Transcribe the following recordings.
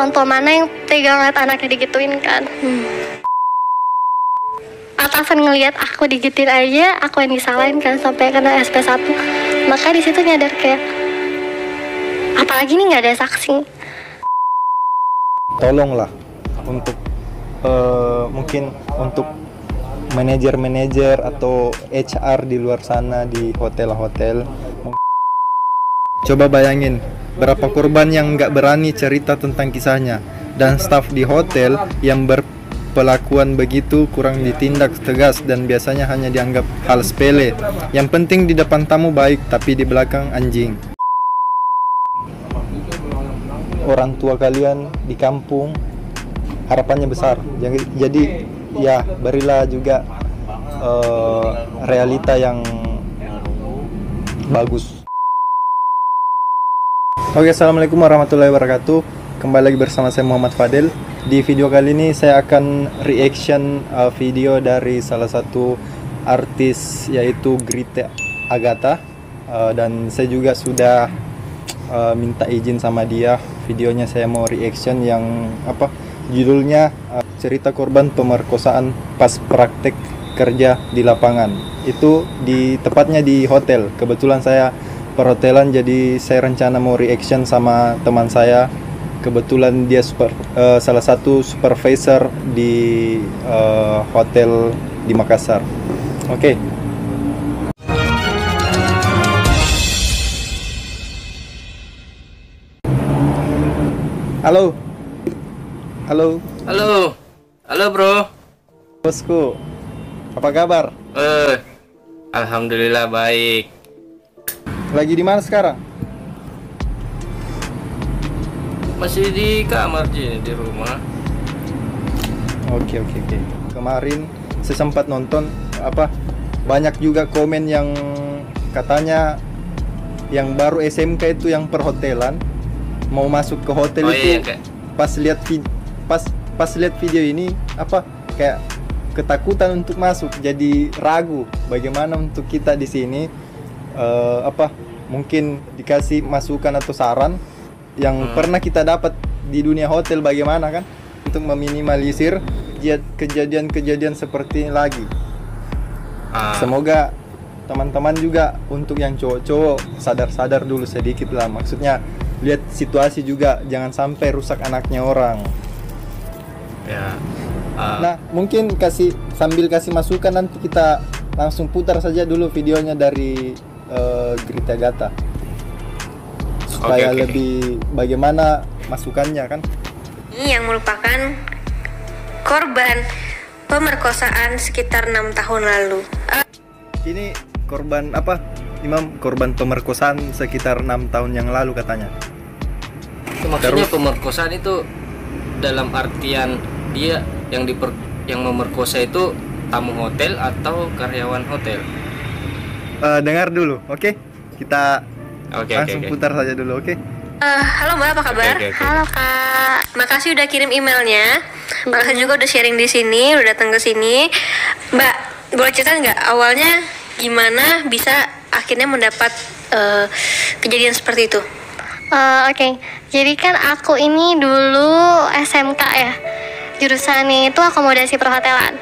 orang tua mana yang tega ngeliat anaknya digituin kan. Atasan ngelihat aku digituin aja, aku yang disalahin kan sampai kena SP1. Maka di situ nyadar kayak, apalagi nih nggak ada saksi. Tolonglah untuk mungkin untuk manajer-manajer atau HR di luar sana di hotel-hotel. Coba bayangin berapa korban yang nggak berani cerita tentang kisahnya, dan staf di hotel yang berpelakuan begitu kurang ditindak tegas dan biasanya hanya dianggap hal sepele. Yang penting di depan tamu baik, tapi di belakang anjing. Orang tua kalian di kampung harapannya besar, jadi ya berilah juga realita yang bagus. Oke, assalamualaikum warahmatullahi wabarakatuh. Kembali lagi bersama saya Muhammad Fadel. Di video kali ini saya akan reaction video dari salah satu artis yaitu Grita Agatha, dan saya juga sudah minta izin sama dia. Videonya saya mau reaction yang judulnya cerita korban pemerkosaan pas praktek kerja di lapangan. Itu tepatnya di hotel. Kebetulan saya perhotelan, jadi saya rencana mau reaction sama teman saya. Kebetulan dia salah satu supervisor di hotel di Makassar. Oke. Halo. Halo. Halo. Halo, bro. Bosku. Apa kabar? Alhamdulillah baik. Lagi di mana sekarang? Masih di kamar di rumah. Oke. Kemarin saya sempat nonton banyak juga komen yang katanya yang baru SMK itu yang perhotelan mau masuk ke hotel itu. Iya, pas lihat video ini kayak ketakutan untuk masuk, jadi ragu bagaimana untuk kita di sini mungkin dikasih masukan atau saran yang pernah kita dapat di dunia hotel, bagaimana kan untuk meminimalisir kejadian-kejadian seperti ini lagi. Semoga teman-teman juga untuk yang cowok-cowok sadar dulu sedikit lah, maksudnya lihat situasi juga, jangan sampai rusak anaknya orang ya. Nah, mungkin sambil kasih masukan, nanti kita langsung putar saja dulu videonya dari Grita Agatha supaya lebih bagaimana masukannya kan. Ini yang merupakan korban pemerkosaan sekitar 6 tahun lalu. Ini korban Imam, korban pemerkosaan sekitar 6 tahun yang lalu katanya. Maksudnya pemerkosaan itu dalam artian dia yang memerkosa itu tamu hotel atau karyawan hotel? Dengar dulu, oke? Kita langsung putar saja dulu, oke? Halo Mbak, apa kabar? Oke. Halo Kak, makasih udah kirim emailnya. Makasih juga udah sharing di sini, udah datang ke sini. Mbak, boleh cerita nggak awalnya gimana bisa akhirnya mendapat kejadian seperti itu? Oke. Jadi kan aku ini dulu SMK ya, jurusannya itu akomodasi perhotelan.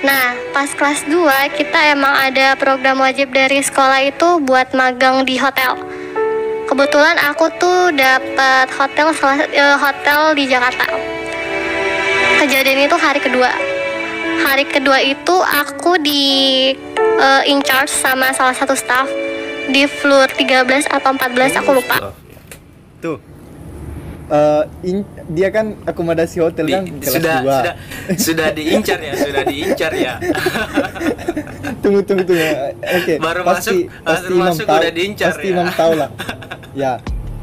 Nah, pas kelas 2 kita emang ada program wajib dari sekolah itu buat magang di hotel. Kebetulan aku tuh dapat hotel di Jakarta. Kejadian itu hari kedua. Hari kedua itu aku di in charge sama salah satu staff di floor 13 atau 14, aku lupa. Tuh. Dia kan akomodasi hotel kan kelas 2. Sudah diincar ya. Tunggu. Oke. Baru pasti masuk udah diincar. Pasti Imam tahu lah.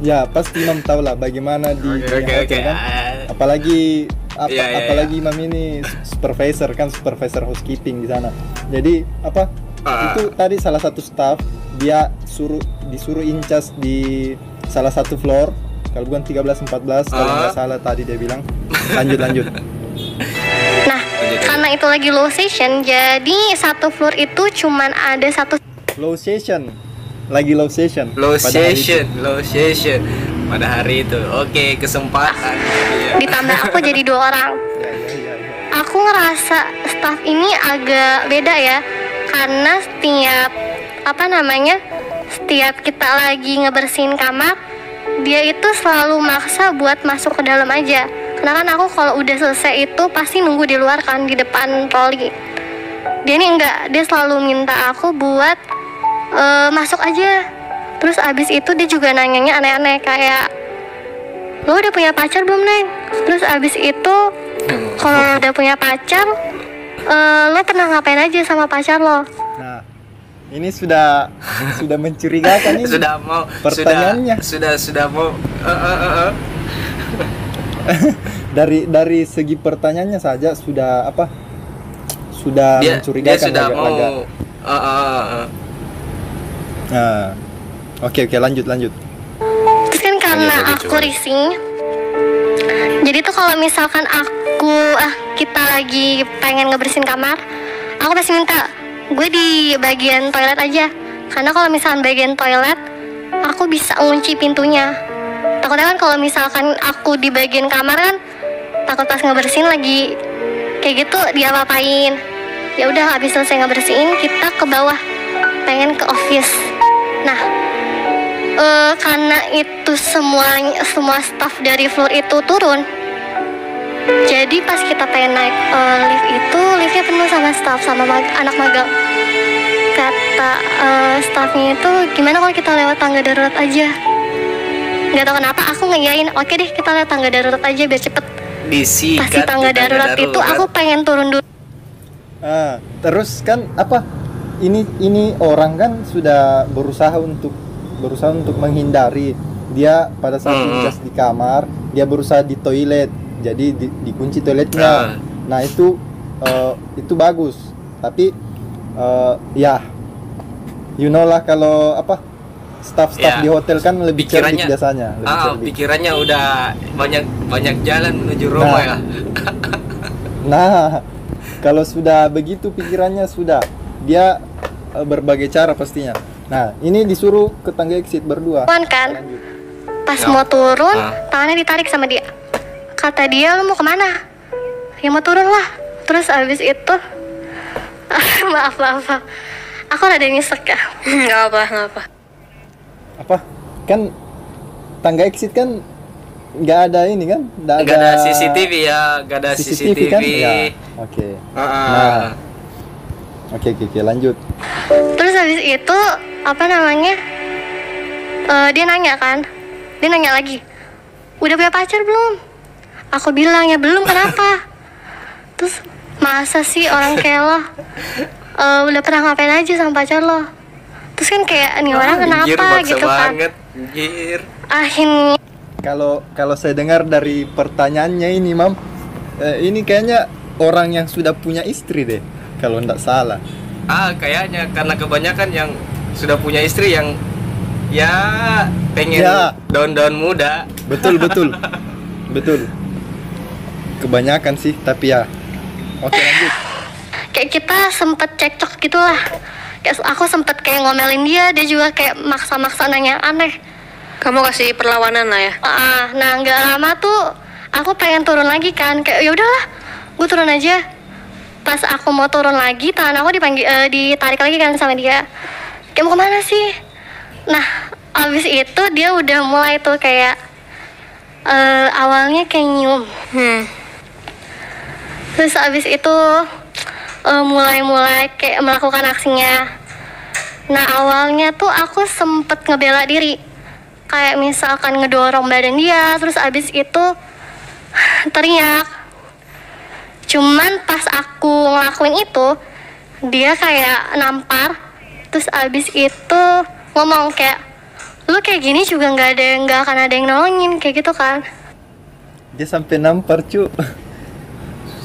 Ya, pasti Imam tahu lah bagaimana di hotel kan. Apalagi Imam ini supervisor kan, housekeeping di sana. Jadi itu tadi salah satu staff dia disuruh incas di salah satu floor, kalau bukan 13-14 kalau nggak salah tadi dia bilang. Lanjut. Nah, karena itu lagi low session, jadi satu floor itu cuman ada satu low session. Lagi low session. pada hari itu. Oke, kesempatan. Iya. Ditambah aku jadi 2 orang. Aku ngerasa staff ini agak beda ya, karena setiap kita lagi ngebersihin kamar, dia itu selalu maksa buat masuk ke dalam aja. Karena kan aku kalau udah selesai itu pasti nunggu di luar kan, di depan troli. Dia ini enggak, dia selalu minta aku buat masuk aja. Terus abis itu dia juga nanyanya aneh-aneh kayak, lo udah punya pacar belum, Neng? Terus abis itu kalau udah punya pacar, lo pernah ngapain aja sama pacar lo? Nah, ini sudah mencurigakan ini. Sudah mau pertanyaannya. Sudah mau dari segi pertanyaannya saja sudah mencurigakan. Dia sudah mau Nah, oke, lanjut. Terus kan karena aku rising, jadi tuh kalau misalkan kita lagi pengen ngebersihin kamar, aku pasti minta gue di bagian toilet aja. Karena kalau misalkan bagian toilet, aku bisa ngunci pintunya. Takutnya kan kalau misalkan aku di bagian kamar kan, takut pas ngebersihin lagi kayak gitu dia apa-apain. Ya udah, habis selesai ngebersihin kita ke bawah, pengen ke office. Nah, karena itu semua staff dari floor itu turun, jadi pas kita pengen naik lift itu, liftnya penuh sama staff, sama anak magang. Kata staffnya itu, gimana kalau kita lewat tangga darurat aja? Gak tau kenapa aku ngeyain, oke deh kita lewat tangga darurat aja biar cepet. Pas di tangga darurat itu aku pengen turun dulu. Terus kan ini orang kan sudah berusaha untuk menghindari. Dia pada saat tugas di kamar, dia berusaha di toilet, jadi dikunci toiletnya. Nah itu bagus, tapi ya you know lah, kalau staff di hotel kan lebih cerdik biasanya. Pikirannya udah banyak jalan menuju Roma ya. Nah, kalau sudah begitu pikirannya, sudah dia berbagai cara pastinya. Nah, ini disuruh ke tangga exit berdua. Kan, pas mau turun, tangannya ditarik sama dia. Kata dia, lu mau kemana? Ya mau turun lah. Terus abis itu, maaf, aku rada nyesek ya. Nggak apa. Apa? Kan tangga exit kan nggak ada ini kan? Nggak ada CCTV ya, nggak ada CCTV. Kan? Ya, oke. Nah, oke, lanjut. Terus habis itu dia nanya lagi, udah punya pacar belum? Aku bilang ya belum, kenapa? Terus masa sih orang kayak lo udah pernah ngapain aja sama pacar lo? Terus kan kayak nih orang kenapa gitu kan? Akhirnya kalau saya dengar dari pertanyaannya ini, Mam, ini kayaknya orang yang sudah punya istri deh, kalau nggak salah. Kayaknya karena kebanyakan yang sudah punya istri yang ya pengen daun-daun muda. Betul. Kebanyakan sih, tapi ya. Oke, lanjut. Kayak kita sempet cekcok gitulah. Kayak aku sempet kayak ngomelin dia juga kayak maksa-maksa nanya aneh. Kamu kasih perlawanan lah ya. Nah nggak lama tuh aku pengen turun lagi kan, kayak ya udahlah, gue turun aja. Pas aku mau turun lagi, tangan aku ditarik lagi kan sama dia. Kayak mau kemana sih? Nah, abis itu dia udah mulai tuh kayak awalnya kayak nyium. Terus abis itu mulai kayak melakukan aksinya. Nah, awalnya tuh aku sempet ngebela diri. Kayak misalkan ngedorong badan dia, terus abis itu teriak. Cuman pas aku ngelakuin itu, dia kayak nampar. Terus abis itu ngomong kayak, lu kayak gini juga nggak akan ada yang nolongin, kayak gitu kan. Dia sampai nampar, cu.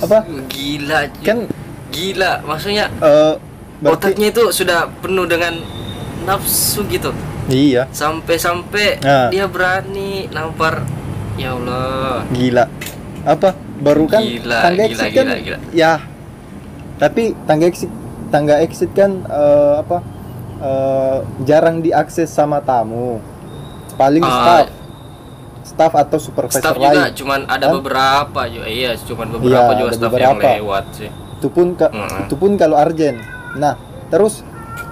Apa? Gila, cu. Kan gila, maksudnya berarti otaknya itu sudah penuh dengan nafsu gitu. Iya. Sampai dia berani nampar. Ya Allah. Gila. Apa? Baru kan tangga exit kan? Ya. Tapi tangga exit kan jarang diakses sama tamu. Paling staff. staff atau supervisor Staff juga lain. cuman ada kan? beberapa juga. Iya, cuman beberapa Iya, juga ada staff beberapa. yang lewat sih. Itu pun kalau urgent. Nah, terus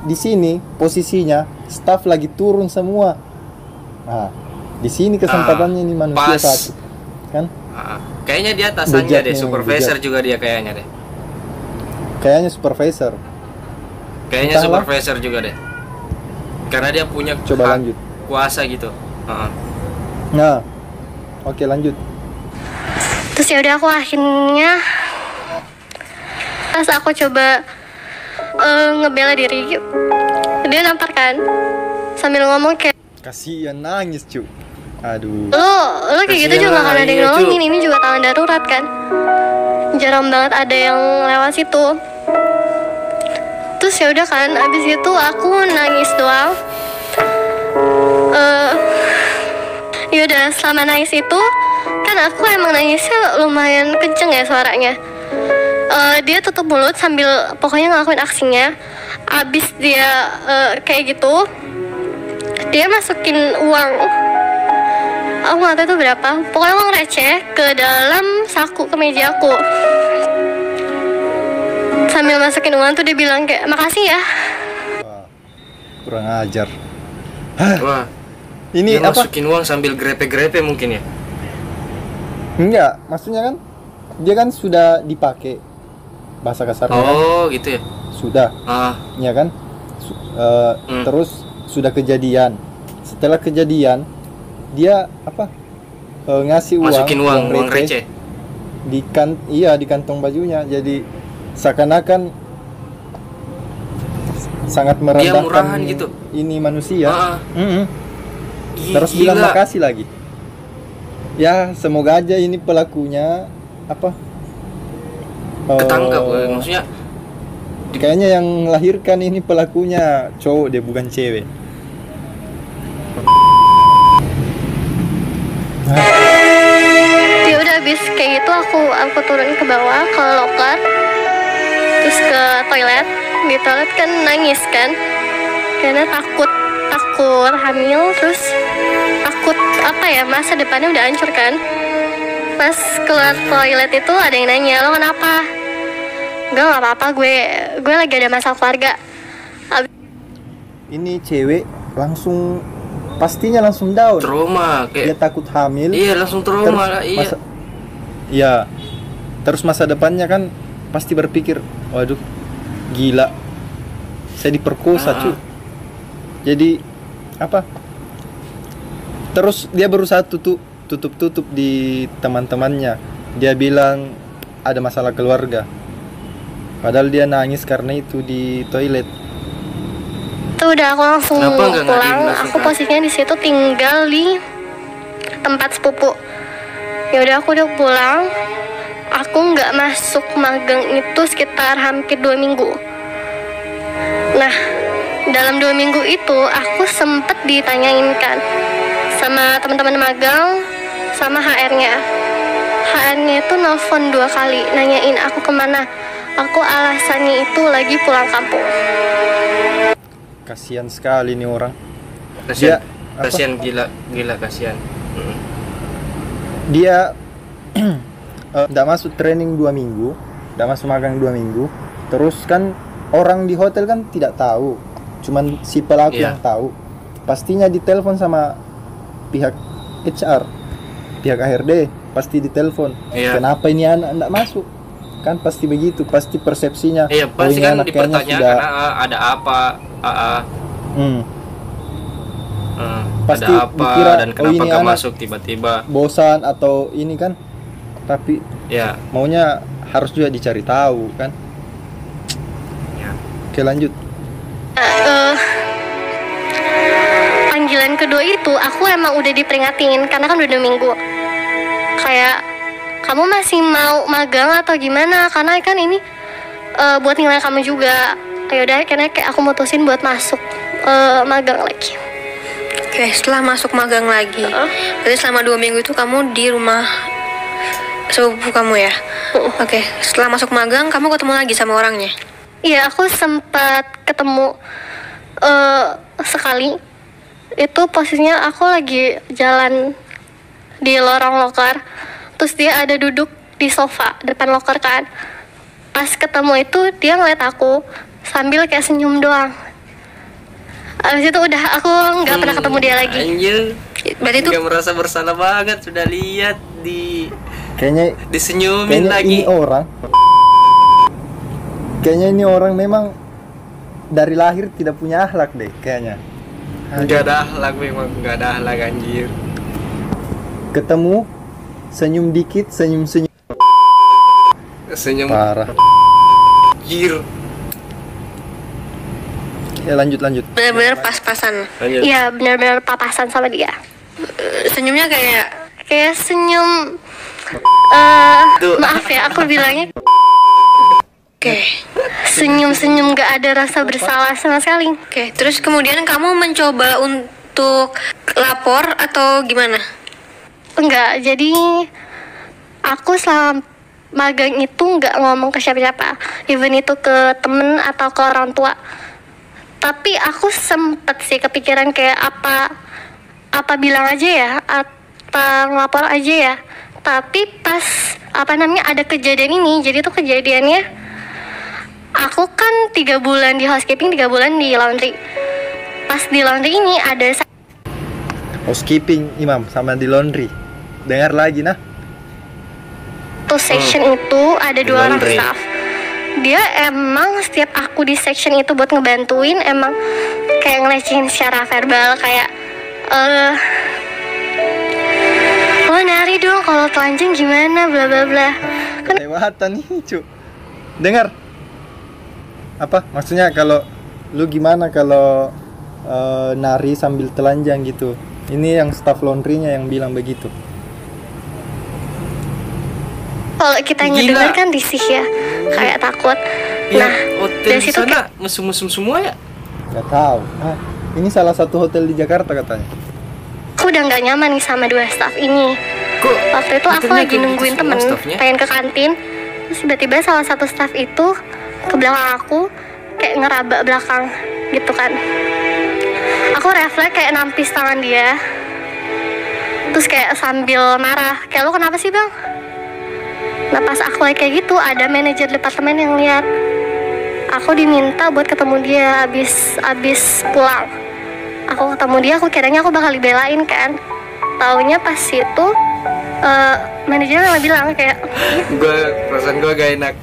di sini posisinya staff lagi turun semua. Nah, di sini kesempatannya ini manusia pas. satu. Kan? Kayaknya dia atasannya Bejat deh, nih, supervisor bejat. juga dia kayaknya deh. Kayaknya supervisor. Kayaknya Entahlah. supervisor juga deh. Karena dia punya Coba hak lanjut. kuasa gitu. Nah, oke lanjut. Terus ya udah aku akhirnya pas aku coba ngebela diri, dia nampar kan sambil ngomong kayak, Kasihan nangis cu. Aduh. lo kayak gitu Kasihan juga lah, kan ada yang iya, nolongin, Cuk. ini juga tangan darurat kan, jarang banget ada yang lewat situ. Terus ya udah kan, abis itu aku nangis doang. Yaudah, selama nangis itu kan aku emang nangisnya lumayan kenceng ya suaranya. Dia tutup mulut sambil pokoknya ngelakuin aksinya. Abis dia kayak gitu, dia masukin uang, aku nggak tahu itu berapa, pokoknya uang receh ke dalam saku kemeja aku. Sambil masukin uang tuh dia bilang kayak, makasih ya. Wah, kurang ajar. Wah, Ini dia apa? masukin uang sambil grepe-grepe mungkin ya. Enggak, maksudnya kan dia kan sudah dipakai bahasa kasarnya kan? Oh, gitu ya. Sudah, ya kan? Terus sudah kejadian. Setelah kejadian dia apa? Ngasih uang, Masukin uang receh. di kantong bajunya. Jadi seakan-akan sangat merendahkan murahan gitu. ini manusia. Terus Gila. bilang makasih lagi. Ya semoga aja ini pelakunya apa? Ketangkap, maksudnya Kayaknya yang melahirkan ini pelakunya cowok, dia bukan cewek. Ya udah habis kayak gitu aku turun ke bawah ke loker, terus ke toilet. Di toilet kan nangis kan, karena takut hamil, terus takut apa ya, masa depannya udah hancur kan. Pas keluar toilet itu ada yang nanya, lo kenapa? Nggak apa-apa, gue lagi ada masalah keluarga. Ini cewek pastinya langsung down. trauma Dia kayak. takut hamil. Iya, langsung trauma lah, iya. Iya. Terus masa depannya kan pasti berpikir, waduh, gila, saya diperkosa cuy. Jadi apa? Terus dia berusaha tutup di teman-temannya. Dia bilang ada masalah keluarga. Padahal dia nangis karena itu di toilet. Tuh udah aku langsung Kenapa nggak pulang. ngadain langsung Aku posisinya di situ tinggal di tempat sepupu. Ya udah aku udah pulang. Aku nggak masuk magang itu sekitar hampir 2 minggu. Nah, dalam 2 minggu itu aku sempet ditanyain kan sama teman-teman magang, sama HR-nya. HR-nya itu nelfon 2 kali nanyain aku kemana. Aku alasannya itu lagi pulang kampung. Kasihan sekali nih orang. Kasihan, apa? kasihan gila kasihan. Dia nggak masuk training 2 minggu, nggak masuk magang 2 minggu. Terus kan orang di hotel kan tidak tahu, cuman si pelaku Iya. yang tahu. Pastinya ditelepon sama pihak HR, pihak HRD, pasti ditelepon. Iya. Kenapa ini anak nggak masuk? Kan pasti begitu, pasti persepsinya. Iya, pasti ini kan anak kayaknya dipertanyakan ada apa, Pasti ada apa dikira, dan oh, kenapa ini gak anak masuk tiba-tiba. bosan atau ini kan, tapi Ya, maunya harus juga dicari tahu kan. ya. Oke lanjut. Panggilan kedua itu aku emang udah diperingatin karena kan udah 2 minggu. Kayak, kamu masih mau magang atau gimana? Karena kan ini buat nilai kamu juga. Yaudah, karena kayak aku mutusin buat masuk magang lagi. Oke, setelah masuk magang lagi, berarti selama 2 minggu itu kamu di rumah sepupu kamu ya? Oke, setelah masuk magang, kamu ketemu lagi sama orangnya? Iya, aku sempat ketemu sekali. Itu posisinya aku lagi jalan di lorong loker. Terus dia ada duduk di sofa depan loker kan. Pas ketemu itu dia ngeliat aku sambil kayak senyum doang. Abis itu udah aku nggak pernah ketemu dia lagi. Anjir. Berarti itu Nggak merasa bersalah banget, sudah lihat Kayaknya disenyumin lagi. Kayaknya ini orang memang dari lahir tidak punya akhlak deh kayaknya. Nggak ada akhlak, memang nggak ada akhlak anjir. Ketemu senyum dikit, senyum Senyum parah. anjir. Ya lanjut. benar-benar pas-pasan. Lanjut. Iya benar-benar papasan sama dia. Senyumnya kayak Kayak senyum. Tuh. Maaf ya aku bilangnya oke. senyum-senyum gak ada rasa bersalah sama sekali. Oke, terus kemudian kamu mencoba untuk lapor atau gimana? Enggak, jadi aku selama magang itu nggak ngomong ke siapa-siapa, even itu ke temen atau ke orang tua. Tapi aku sempet sih kepikiran kayak apa bilang aja ya, apa ngelapor aja ya. Tapi pas ada kejadian ini, jadi tuh kejadiannya aku kan 3 bulan di housekeeping, 3 bulan di laundry. Pas di laundry ini ada Housekeeping Imam sama di laundry. Dengar lagi nah. satu section itu ada 2 orang Laundry. staff. Dia emang setiap aku di section itu buat ngebantuin emang kayak ngelecehin secara verbal kayak lo nari dong kalau telanjang gimana bla bla bla. Kan Lewatan nih cu. Dengar. Apa maksudnya kalau lu gimana kalau nari sambil telanjang gitu? Ini yang staff laundrynya yang bilang begitu. kalau kita Gila. ngedenger kan risih ya, kayak takut. Ya, Nah, hotel dari di situ sana mesum-mesum semua ya. Gak tahu. Ini salah satu hotel di Jakarta katanya. aku udah nggak nyaman nih sama 2 staff ini. Kok Waktu itu aku hotelnya lagi kayak gitu nungguin semua temen staffnya? pengen ke kantin, terus tiba-tiba salah satu staff itu ke belakang aku kayak ngeraba belakang gitu kan. Aku refleks kayak nampis tangan dia, terus kayak sambil marah kayak, lo kenapa sih bang? Nah pas aku lagi kayak gitu ada manajer departemen yang lihat. Aku diminta buat ketemu dia abis pulang. Aku ketemu dia, aku kiranya aku bakal dibelain kan. Taunya pas itu manajernya malah bilang kayak, Perasaan gue gak enak.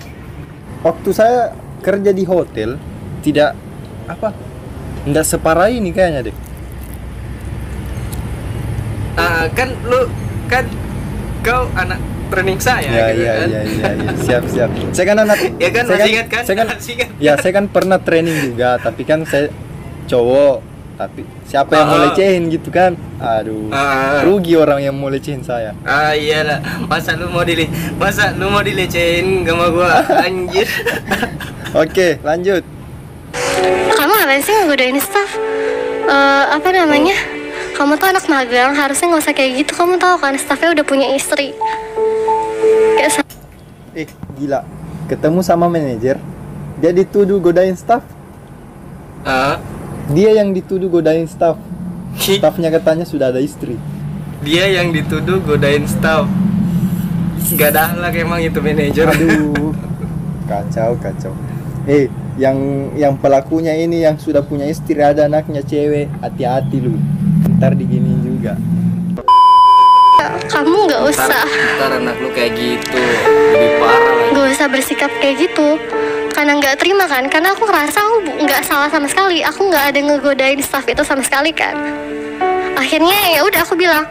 Waktu saya kerja di hotel tidak enggak separah ini kayaknya deh. Kan kau anak training saya gitu kan. Siap. Saya kan anak Ya kan, saya masih ingat kan? Saya kan Masih ingat. ya saya kan pernah training juga, tapi kan saya cowok, tapi siapa yang mau lecehin gitu kan? Aduh. Rugi orang yang mau lecehin saya. Iyalah, masa lu mau dilecehin sama gua anjir. Oke, lanjut. kamu ngapain sih ngegodain staff? Kamu tuh anak magang, harusnya nggak usah kayak gitu. Kamu tahu kan staffnya udah punya istri. Kayak Gila. Ketemu sama manajer, dia dituduh godain staff. Dia yang dituduh godain staff. Staffnya katanya sudah ada istri. Dia yang dituduh godain staff. Gak ada akhlak emang itu manajer. Aduh. Kacau. Yang pelakunya ini yang sudah punya istri, ada anaknya cewek, hati-hati lu. Ntar diginiin juga. kamu nggak usah Ntar anak lu kayak gitu, lebih parah lagi. nggak usah bersikap kayak gitu karena nggak terima kan, karena aku ngerasa aku nggak salah sama sekali, aku nggak ada ngegodain staff itu sama sekali kan. Akhirnya ya udah aku bilang,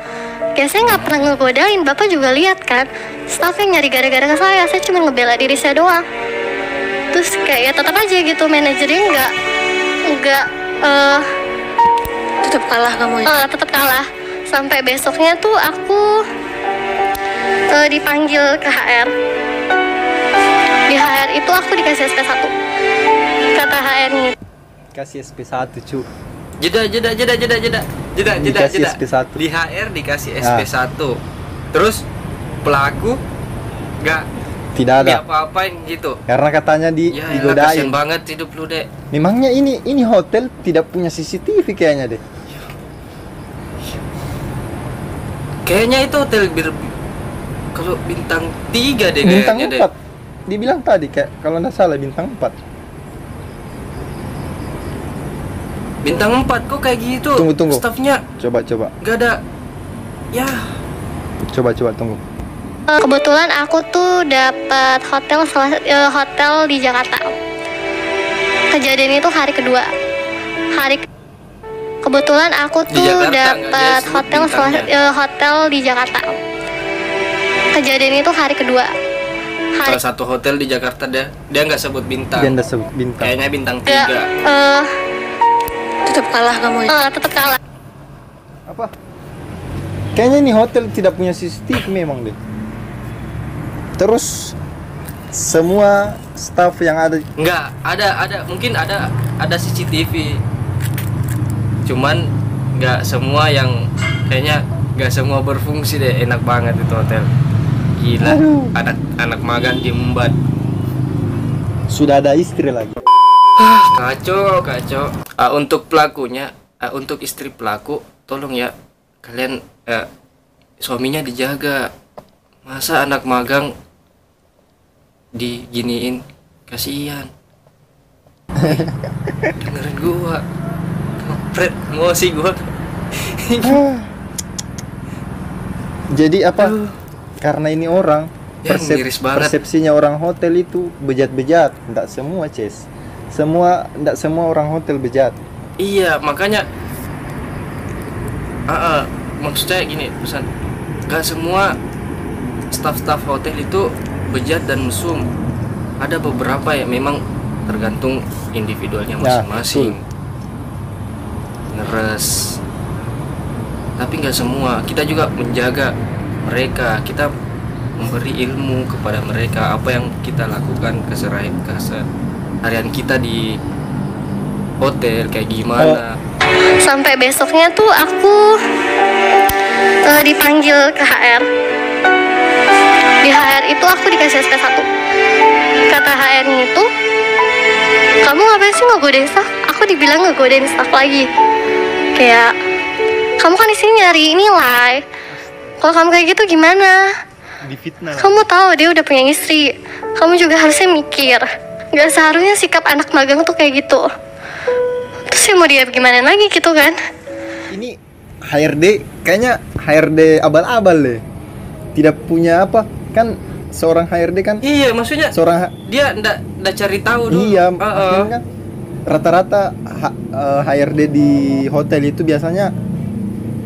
ya saya nggak pernah ngegodain, bapak juga lihat kan staff yang nyari gara-gara ke saya cuma ngebela diri saya doang. Terus kayak ya tetap aja gitu manajernya nggak Tetap kalah kamu ya? tetap kalah. Sampai besoknya tuh aku dipanggil ke HR. Di HR itu aku dikasih SP1. Kata HR nih, Kasih SP1 cu. Jeda. Dikasih SP1. Di HR dikasih Nah. SP1. Terus pelaku gak Tidak ada. apa-apain gitu. Karena katanya Ya elah, digodain. kasian banget hidup lu, Dek. Memangnya ini hotel tidak punya CCTV kayaknya deh. Kayaknya itu hotel kalau bintang 3 deh Bintang kayaknya 4. Dibilang tadi kayak kalau nggak salah bintang 4. Bintang 4 kok kayak gitu. Tunggu. Stafnya Coba. nggak ada. Ya. Coba tunggu. Kebetulan aku tuh dapat hotel di Jakarta. Kejadian itu hari kedua. Kebetulan aku Di tuh Jakarta, dapat nggak dia sebut hotel di Jakarta. Kejadian itu hari kedua. Salah satu hotel di Jakarta dia nggak sebut bintang. Dia nggak sebut bintang. Kayaknya bintang 3. Tetap kalah kamu ya. Tetap kalah. Apa? Kayaknya ini hotel tidak punya CCTV memang deh. Terus semua staff yang ada Nggak, ada mungkin ada CCTV. Cuman nggak semua yang kayaknya nggak semua berfungsi deh. Enak banget itu hotel. Gila, anak magang diembat. sudah ada istri lagi. Kacau. Untuk pelakunya, untuk istri pelaku, tolong ya kalian suaminya dijaga. Masa anak magang diginiin, kasihan. Dengerin gua, kampret, emosi gua. Jadi apa? Karena ini orang Ya, miris banget. persepsinya orang hotel itu bejat-bejat. Tidak semua, Ces. Tidak semua orang hotel bejat. Iya, makanya maksudnya gini, pesan gak semua staf-staf hotel itu bejat dan mesum. Ada beberapa yang memang tergantung individualnya masing-masing. Ngeres. Tapi nggak semua. Kita juga menjaga mereka. Kita memberi ilmu kepada mereka apa yang kita lakukan keseharian kita di hotel kayak gimana. Sampai besoknya tuh aku dipanggil ke HR. Di HR itu aku dikasih SP1. Kata HR-nya itu, kamu ngapain sih ngegodain staff? Aku dibilang ngegodain staff lagi. Kayak, kamu kan di sini nyari nilai. Kalau kamu kayak gitu gimana? Difitnah. Kamu tahu dia udah punya istri. Kamu juga harusnya mikir. Gak seharusnya sikap anak magang tuh kayak gitu. Terus ya mau dia gimana lagi gitu kan? Ini HRD kayaknya HRD abal-abal deh. Tidak punya apa? Kan seorang HRD kan Iya, maksudnya dia ndak cari tahu dulu. iya, akhirnya kan rata-rata HRD di hotel itu biasanya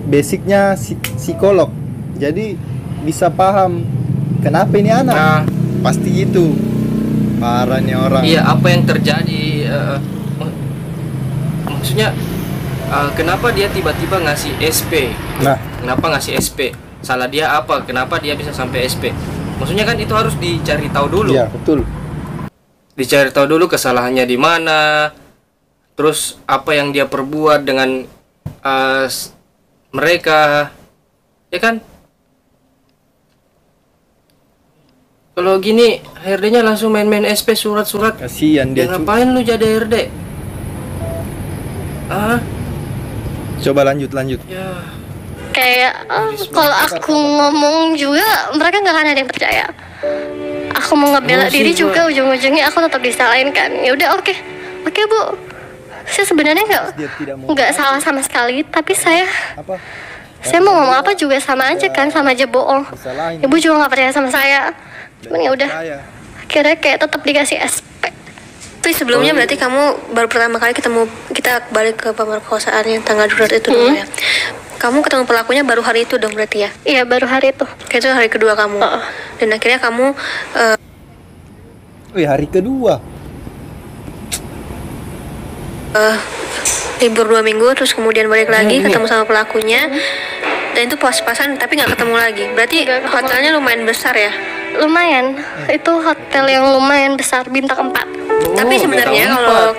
basicnya psikolog. Jadi bisa paham kenapa ini anak. Nah, Pasti gitu. Parah nih orang. iya, apa yang terjadi? Maksudnya kenapa dia tiba-tiba ngasih SP? Nah, Kenapa ngasih SP? Salah dia apa? Kenapa dia bisa sampai SP? Maksudnya kan itu harus dicari tahu dulu. iya betul. Dicari tahu dulu kesalahannya di mana. Terus apa yang dia perbuat dengan mereka. Ya kan? Kalau gini HRD-nya langsung main-main SP surat-surat. Kasihan dia. Ya ngapain lu jadi HRD? Coba lanjut. Ya. Kayak kalau aku ngomong juga mereka nggak akan ada yang percaya. Aku mau ngebela Emosi diri gua. juga ujung-ujungnya aku tetap disalahin kan. Ya udah oke Bu. Saya sebenarnya Dia tidak mau nggak salah sama sekali. Tapi saya apa? mau ngomong apa juga sama aja kan, sama aja bohong. Disalahin. Ibu juga nggak percaya sama saya. Cuman ya udah. Percaya. Akhirnya kayak tetap dikasih SP. Tapi sebelumnya berarti kamu baru pertama kali kita balik ke pemerkosaan yang tanggal darurat itu dulu ya. Kamu ketemu pelakunya baru hari itu dong berarti ya? Iya baru hari itu. Itu hari kedua kamu. Dan akhirnya kamu Wih, hari kedua. libur 2 minggu terus kemudian balik lagi ketemu sama pelakunya. Dan itu pas-pasan tapi nggak ketemu lagi. Berarti Nggak ketemu hotelnya lumayan besar ya? Lumayan. Itu hotel yang lumayan besar, bintang 4. Tapi sebenarnya kalau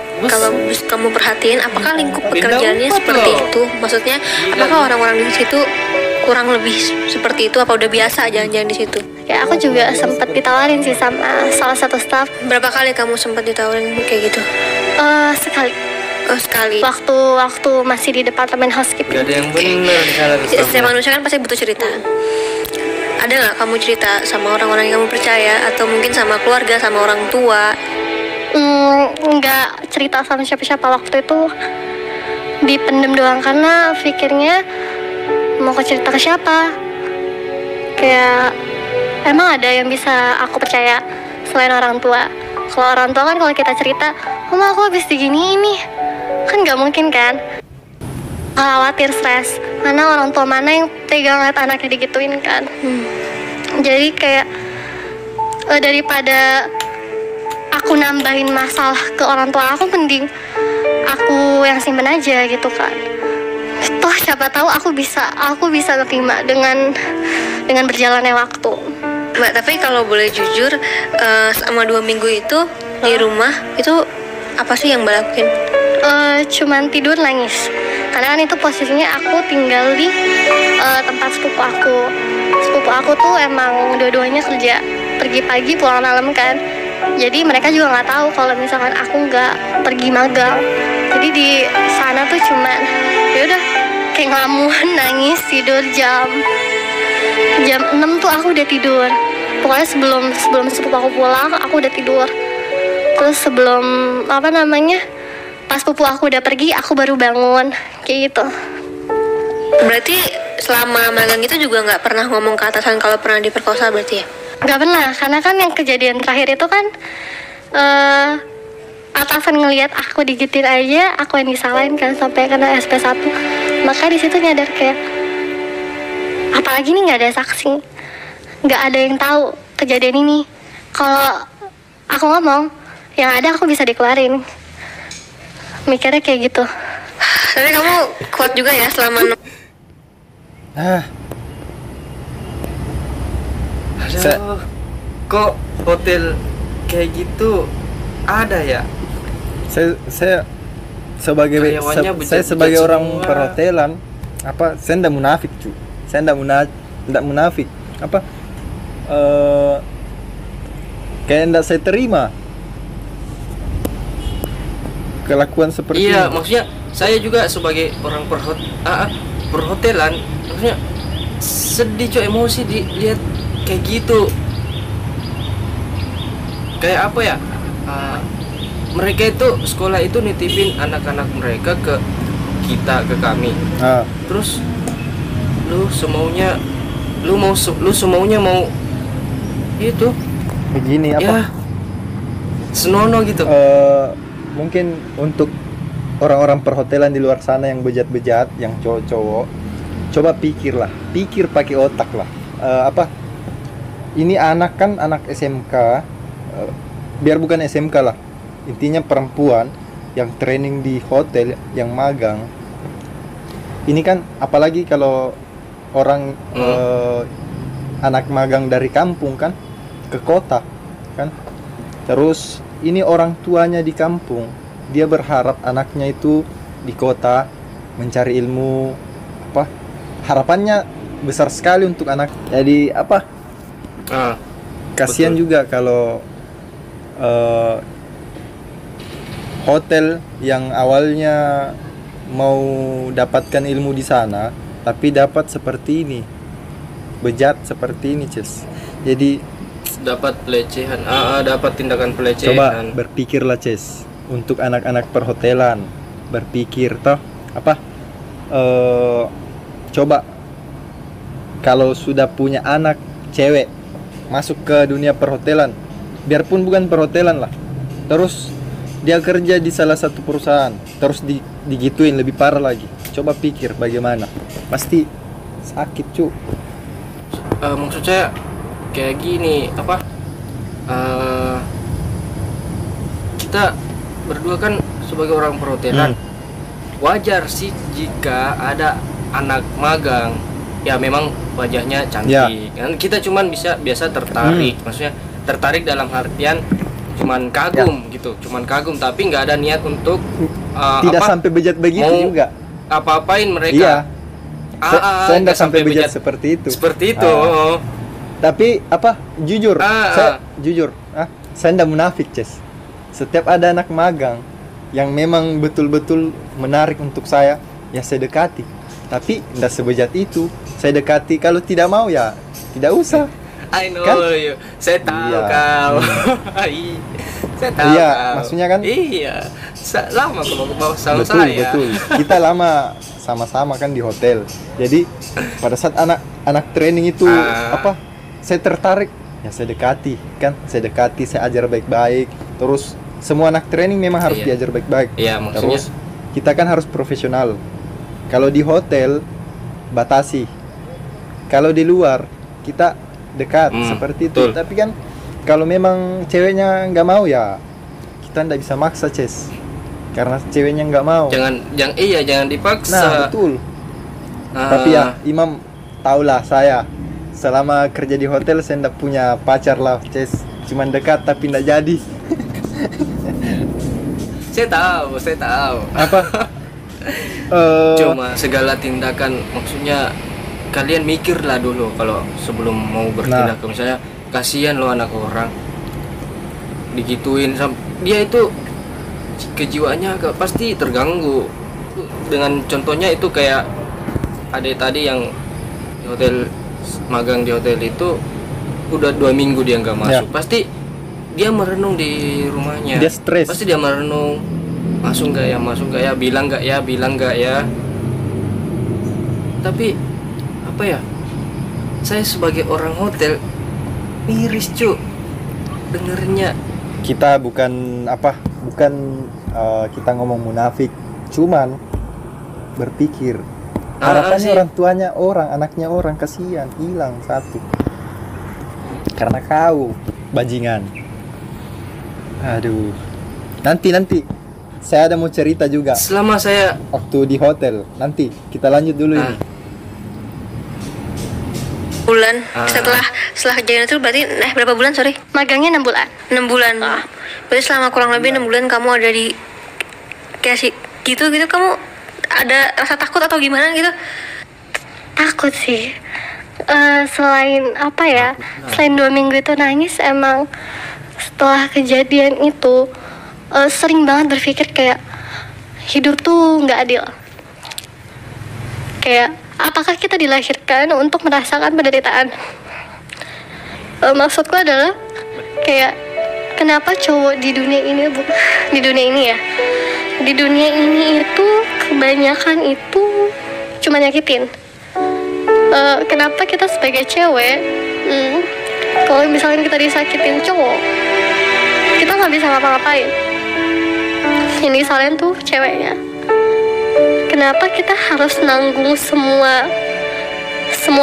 kamu perhatiin, apakah lingkup pekerjaannya seperti itu? Maksudnya, apakah orang-orang di situ kurang lebih seperti itu? Apa udah biasa jalan-jalan di situ? Ya aku juga sempat ditawarin sih sama salah satu staff. Berapa kali kamu sempat ditawarin kayak gitu? Sekali. Oh, sekali. Waktu masih di departemen housekeeping. Gak ada yang benar di sana. Setiap manusia kan pasti butuh cerita. Ada nggak kamu cerita sama orang-orang yang kamu percaya, atau mungkin sama keluarga, sama orang tua? Nggak cerita sama siapa-siapa waktu itu, dipendem doang karena pikirnya mau cerita ke siapa. Kayak emang ada yang bisa aku percaya selain orang tua. Kalau orang tua kan kalau kita cerita, "Mama, aku habis digini ini," kan nggak mungkin kan. Khawatir, stres, mana orang tua mana yang tega ngeliat anaknya digituin kan. Jadi kayak daripada aku nambahin masalah ke orang tua aku, mending aku yang simpen aja gitu kan. Toh siapa tahu aku bisa terima dengan berjalannya waktu. Mbak, tapi kalau boleh jujur, selama 2 minggu itu di rumah itu apa sih yang Mbak lakuin? Cuman tidur, nangis. Karena kan itu posisinya aku tinggal di tempat sepupu aku. Sepupu aku tuh emang dua-duanya kerja, pergi pagi pulang malam kan. Jadi mereka juga nggak tahu kalau misalkan aku nggak pergi magang. Jadi di sana tuh cuman yaudah kayak ngelamun, nangis, tidur jam 6 tuh aku udah tidur. Pokoknya sebelum sepupu aku pulang aku udah tidur. Terus sebelum pas sepupu aku udah pergi aku baru bangun kayak gitu. Berarti selama magang itu juga nggak pernah ngomong ke atasan kalau pernah diperkosa berarti ya? Nggak pernah, karena kan yang kejadian terakhir itu kan atasan ngelihat aku digituin aja, aku yang disalahin kan sampai kena SP1. Maka di situ nyadar kayak, apalagi nih nggak ada saksi, nggak ada yang tahu kejadian ini. Kalau aku ngomong, yang ada aku bisa dikeluarin. Mikirnya kayak gitu. Tapi kamu kuat juga ya selama Aduh, kok hotel kayak gitu ada ya? Saya sebagai saya sebagai orang semua. perhotelan, saya ndak munafik cu. Saya ndak munafik. Kayak ndak saya terima kelakuan seperti Iya, ini. maksudnya saya juga sebagai orang perhotelan, maksudnya sedih cuy, emosi dilihat kayak gitu. Kayak apa ya? Mereka itu sekolah itu nitipin anak-anak mereka ke kita, ke kami. Terus lu semaunya mau itu Begini ya senono gitu. Mungkin untuk orang-orang perhotelan di luar sana yang bejat-bejat, yang cowok-cowok, coba pikir pakai otak lah. Ini anak kan anak SMK, biar bukan SMK lah, intinya perempuan yang training di hotel, yang magang. Ini kan apalagi kalau orang anak magang dari kampung kan ke kota kan, terus ini orang tuanya di kampung, dia berharap anaknya itu di kota mencari ilmu, harapannya besar sekali untuk anak. Jadi kasihan juga kalau hotel yang awalnya mau dapatkan ilmu di sana tapi dapat seperti ini, bejat seperti ini, Ces. Jadi dapat pelecehan, dapat tindakan pelecehan. Coba berpikirlah, Ces, untuk anak-anak perhotelan, berpikir toh coba kalau sudah punya anak cewek masuk ke dunia perhotelan, biarpun bukan perhotelan lah, terus dia kerja di salah satu perusahaan, terus digituin lebih parah lagi. Coba pikir bagaimana, pasti sakit cu. Maksud saya kayak gini, kita berdua kan sebagai orang perhotelan, wajar sih jika ada anak magang, ya memang wajahnya cantik, kan kita cuman biasa tertarik, maksudnya tertarik dalam artian cuman kagum gitu, cuman kagum, tapi nggak ada niat untuk tidak sampai bejat begitu juga. Apa-apain mereka. Iya. Saya nggak sampai bejat seperti itu. Seperti itu. Tapi jujur, saya nggak munafik, Ces. Setiap ada anak magang yang memang betul-betul menarik untuk saya, ya saya dekati. Tapi tidak sebejat itu. Saya dekati, kalau tidak mau ya tidak usah. I know Kan? you. Saya tahu Iya. kau. Saya tahu Iya, kau. maksudnya kan? Iya. Lama kau mau ke bawah sama Betul, saya. betul. Kita lama sama-sama kan di hotel. Jadi pada saat anak training itu saya tertarik, ya saya dekati kan, saya ajar baik-baik. Terus semua anak training memang harus Iya. diajar baik-baik. Iya, maksudnya. Terus kita kan harus profesional. Kalau di hotel batasi. Kalau di luar kita dekat seperti itu. betul. Tapi kan kalau memang ceweknya nggak mau ya kita nggak bisa maksa, Ces. Karena ceweknya nggak mau. Jangan dipaksa. Nah, betul. Tapi ya Imam taulah saya selama kerja di hotel saya ndak punya pacar lah, Ces. Cuman dekat tapi ndak jadi. Saya tahu. Apa? Cuma segala tindakan, maksudnya kalian mikirlah dulu kalau sebelum mau bertindak. Misalnya kasihan loh anak orang digituin, dia itu kejiwaannya pasti terganggu. Dengan contohnya itu kayak adik tadi yang di hotel, magang di hotel itu udah 2 minggu dia nggak masuk. Pasti dia merenung di rumahnya. Dia stres. Pasti dia merenung, masuk nggak ya, bilang nggak ya. Tapi apa ya, saya sebagai orang hotel miris cu dengernya. Kita bukan kita ngomong munafik, cuman berpikir harapannya orang tuanya anaknya orang, kasihan hilang satu karena kau bajingan. Aduh, nanti saya ada mau cerita juga Selama saya waktu di hotel. Nanti kita lanjut dulu ini. bulan setelah kejadian itu berarti berapa bulan, sorry? Magangnya 6 bulan. 6 bulan. Berarti selama kurang lebih 6 bulan kamu ada di kayak gitu kamu ada rasa takut atau gimana gitu? Takut sih. Selain selain 2 minggu itu nangis, emang setelah kejadian itu sering banget berpikir kayak hidup tuh nggak adil. Kayak apakah kita dilahirkan untuk merasakan penderitaan? Maksudku adalah kayak kenapa cowok di dunia ini itu kebanyakan itu cuma nyakitin. Kenapa kita sebagai cewek kalau misalnya kita disakitin cowok, kita nggak bisa ngapa-ngapain. Ini disalahin tuh ceweknya. Kenapa kita harus nanggung semua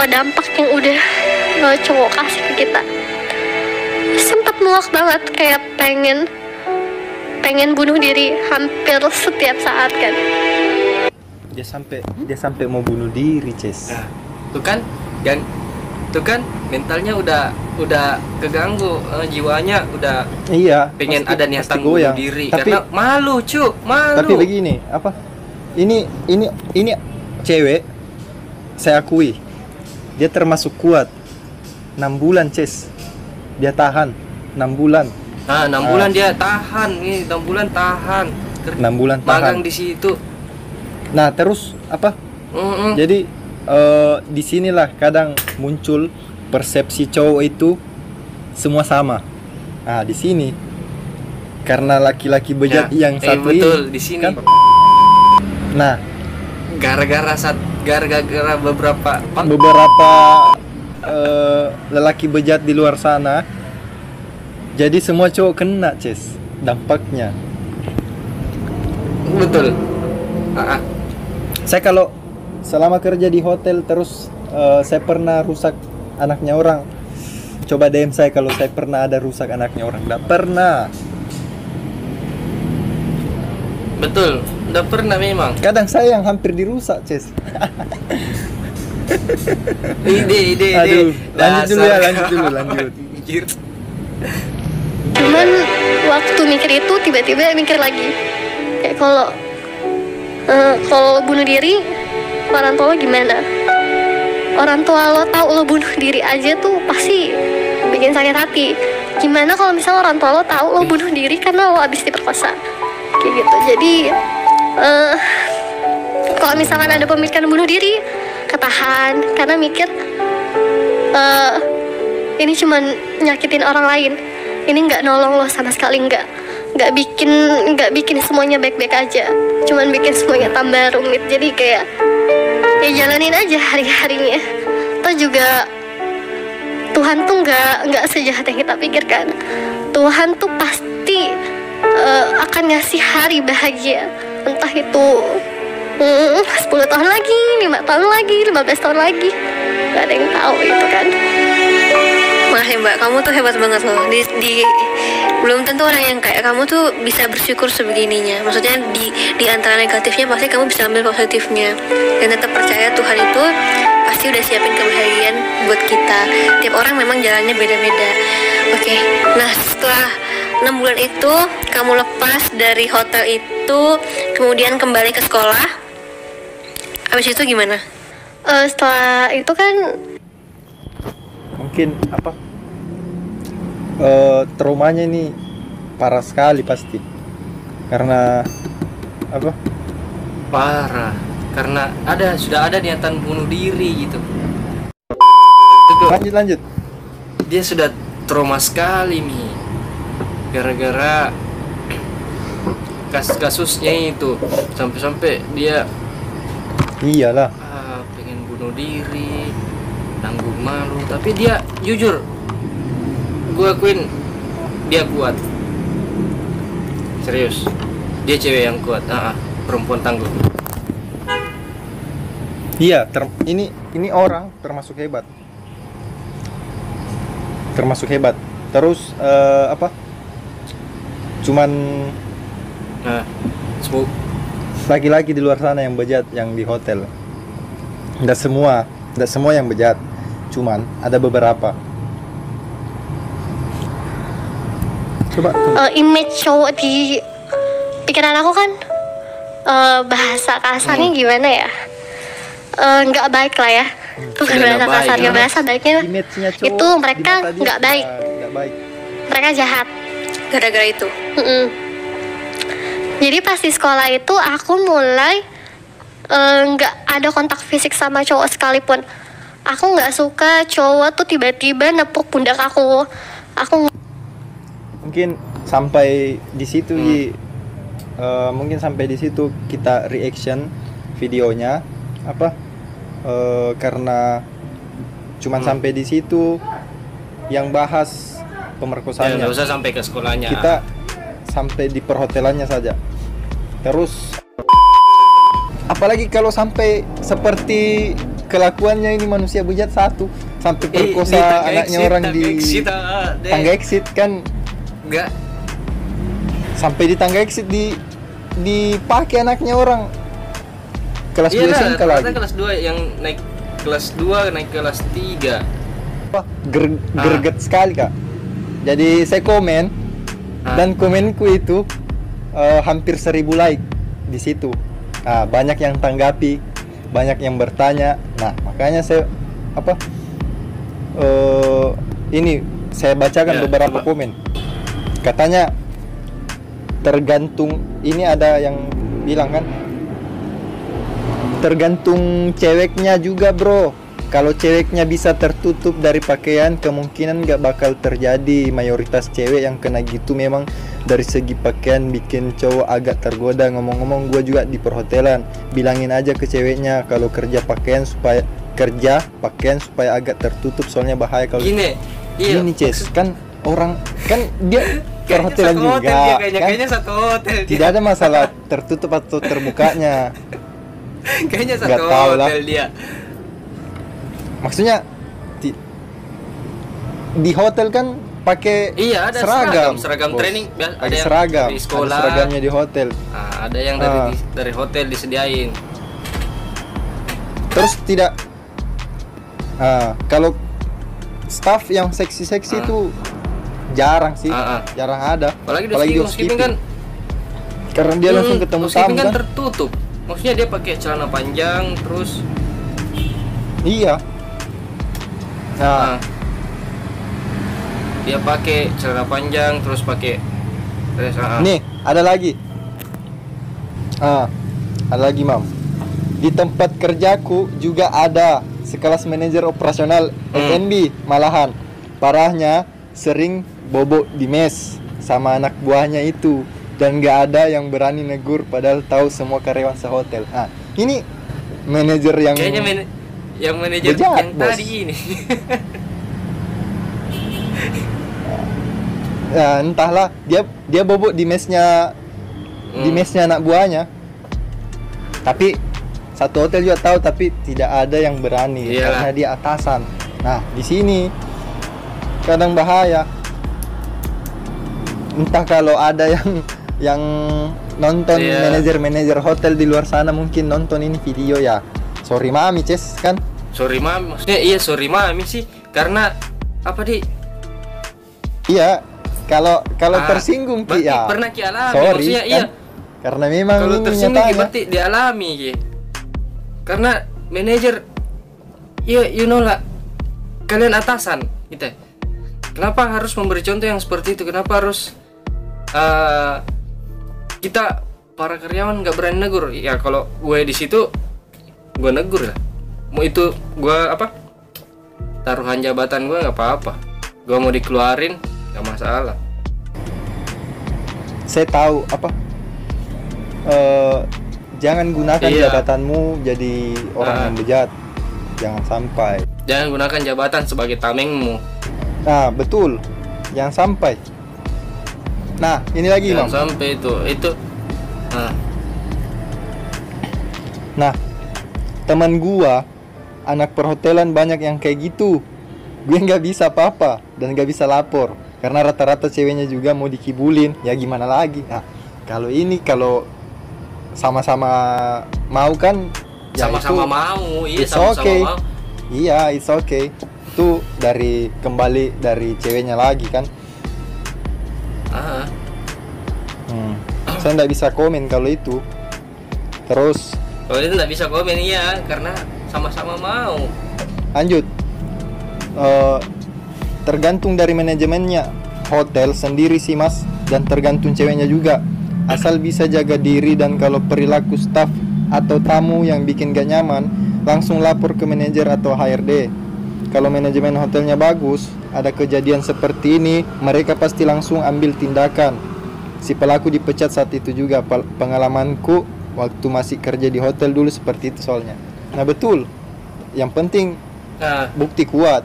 dampak yang udah cowok kasih ke kita? Sempat muak banget, kayak pengen bunuh diri hampir setiap saat kan. Dia sampai mau bunuh diri, Ces. tuh kan mentalnya udah keganggu, jiwanya udah pengen ada niatan bunuh diri. Tapi, karena malu. Tapi begini, ini cewek, saya akui dia termasuk kuat. 6 bulan, Ces, dia tahan 6 bulan. 6 bulan dia tahan nih, 6 bulan tahan. 6 bulan tahan. Magang di situ. Nah, terus apa? Jadi di sinilah kadang muncul persepsi cowok itu semua sama. Nah, di sini karena laki-laki bejat yang satu betul, ini di sini. kan. Nah, gara-gara beberapa lelaki bejat di luar sana, jadi semua cowok kena, Ces, dampaknya. Betul. Saya kalau selama kerja di hotel terus saya pernah rusak anaknya orang. Coba DM saya kalau saya pernah ada rusak anaknya orang. Nggak pernah. Betul, udah pernah memang. Kadang saya yang hampir dirusak, Ces. Ide. Aduh, lanjut dulu. Anjir. Cuman waktu mikir itu tiba-tiba mikir lagi, kayak kalau bunuh diri orang tua lo gimana? Orang tua lo tahu lo bunuh diri aja tuh pasti bikin sakit hati. Gimana kalau misalnya orang tua lo tahu lo bunuh diri karena lo habis diperkosa? kayak gitu. Jadi kalau misalkan ada pemikiran bunuh diri, ketahan karena mikir ini cuman nyakitin orang lain, ini nggak nolong lo sama sekali, nggak bikin semuanya baik-baik aja, cuman bikin semuanya tambah rumit. Jadi kayak ya jalanin aja hari-harinya. Toh juga Tuhan tuh nggak sejahat yang kita pikirkan. Tuhan tuh pasti akan ngasih hari bahagia, entah itu 10 tahun lagi, 5 tahun lagi, 15 tahun lagi, nggak ada yang tahu itu kan. Makasih Mbak, kamu tuh hebat banget loh. Belum tentu orang yang kayak kamu tuh bisa bersyukur sebegininya. Maksudnya di antara negatifnya pasti kamu bisa ambil positifnya dan tetap percaya Tuhan itu pasti udah siapin kebahagiaan buat kita. Tiap orang memang jalannya beda-beda. Oke, nah setelah 6 bulan itu kamu lepas dari hotel itu, kemudian kembali ke sekolah. Habis itu gimana? Setelah itu kan mungkin traumanya ini parah sekali pasti, karena Parah, karena sudah ada niatan bunuh diri gitu. Lanjut Dia sudah trauma sekali nih, gara-gara kasusnya itu, sampai dia iyalah. pengen bunuh diri, nanggung malu. Tapi dia jujur, gue akuin dia kuat, serius, dia cewek yang kuat, perempuan tangguh. Iya, ini orang termasuk hebat. Terus cuman laki-laki di luar sana yang bejat, yang di hotel. Nggak semua yang bejat, cuman ada beberapa. Coba image cowok di pikiran aku kan, bahasa kasarnya gimana ya, nggak baik lah ya. Bukan bahasa kasarnya, bahasa baiknya image-nya cowok itu mereka nggak baik, mereka jahat Gara-gara itu. Jadi pas di sekolah itu aku mulai nggak ada kontak fisik sama cowok sekalipun. Aku nggak suka cowok tuh tiba-tiba nepuk pundak aku. Mungkin sampai di situ mungkin sampai di situ kita reaction videonya karena cuman sampai di situ yang bahas pemerkosaannya. Nggak usah sampai ke sekolahnya. Kita sampai di perhotelannya saja. Terus apalagi kalau sampai seperti kelakuannya ini manusia bejat satu, sampai perkosa anaknya orang di tangga exit kan. Enggak. Sampai di tangga exit dipakai anaknya orang. Kelas 2 SMK lagi. Kelas 2 yang naik kelas 2 naik kelas 3. Greget sekali, Kak. Jadi saya komen dan komenku itu hampir 1000 like di situ. Banyak yang tanggapi, banyak yang bertanya. Nah, makanya saya ini saya bacakan beberapa komen. Katanya tergantung, ini ada yang bilang kan, tergantung ceweknya juga bro. Kalau ceweknya bisa tertutup dari pakaian, kemungkinan gak bakal terjadi. Mayoritas cewek yang kena gitu memang dari segi pakaian bikin cowok agak tergoda. Ngomong-ngomong, gue juga di perhotelan. Bilangin aja ke ceweknya kalau kerja pakaian supaya agak tertutup, soalnya bahaya kalau gini. Iya. Gini Ces, kan orang kan dia perhotelan juga. Kayaknya satu hotel. Tidak ada masalah tertutup atau terbukanya. Kayaknya satu hotel dia. Maksudnya di hotel kan pakai ada seragam training, ada yang seragam dari sekolah, ada seragamnya di hotel. Ada yang dari hotel disediain. Terus tidak kalau staff yang seksi-seksi itu jarang sih, jarang ada. Apalagi di housekeeping kan, karena dia langsung ketemu tamu kan tertutup. Maksudnya dia pakai celana panjang terus. Iya. Dia pakai celana panjang terus pakai dress. Nih, ada lagi. Ada lagi, Mam. Di tempat kerjaku juga ada sekelas manajer operasional F&B malahan. Parahnya sering bobok di mes sama anak buahnya itu, dan gak ada yang berani negur padahal tahu semua karyawan sehotel. Ini manajer yang kayaknya yang manajer bejat, yang bos. tadi ini. Ya, entahlah, dia bobok di mesnya anak buahnya. Tapi satu hotel juga tahu, tapi tidak ada yang berani. Iyalah. Karena dia atasan. Nah, di sini kadang bahaya. Entah kalau ada yang nonton manajer hotel di luar sana mungkin nonton ini video ya. Sorry mami, Ces, kan? Sorry mami, maksudnya iya sorry mami sih, karena apa di? Iya, kalau tersinggung Ki, berarti ya. pernah Ki alami, Sorry, maksudnya kan? iya. Karena memang Kalau ini tersinggung Ki nyatanya. berarti dialami Ki. Karena manajer, ya you know lah, kalian atasan gitu. Kenapa harus memberi contoh yang seperti itu? Kenapa harus kita para karyawan nggak berani negur? Ya kalau gue di situ, gue negur lah. Mau itu gue apa? Taruhan jabatan gue nggak apa-apa. Gue mau dikeluarin nggak masalah. Saya tahu apa? Jangan gunakan jabatanmu jadi orang yang bejat. Jangan sampai. Jangan gunakan jabatan sebagai tamengmu. Nah, betul. Jangan sampai. Nah, ini lagi, Mam. Jangan sampai itu. Nah, teman gua anak perhotelan banyak yang kayak gitu. Gue nggak bisa apa-apa dan nggak bisa lapor karena rata-rata ceweknya juga mau dikibulin. Ya gimana lagi? Nah, kalau sama-sama mau kan? Ya sama-sama itu, mau, iya it's sama-sama okay. mau. Iya, it's okay. Itu kembali dari ceweknya lagi kan? Saya nggak bisa komen kalau itu. Terus Kalau itu nggak bisa komen iya, karena sama-sama mau. lanjut. Tergantung dari manajemennya hotel sendiri sih, Mas, dan tergantung ceweknya juga. Asal bisa jaga diri, dan kalau perilaku staff atau tamu yang bikin gak nyaman, langsung lapor ke manajer atau HRD. Kalau manajemen hotelnya bagus, ada kejadian seperti ini, mereka pasti langsung ambil tindakan. Si pelaku dipecat saat itu juga. Pengalamanku waktu masih kerja di hotel dulu seperti itu soalnya. Nah, betul. Yang penting bukti kuat.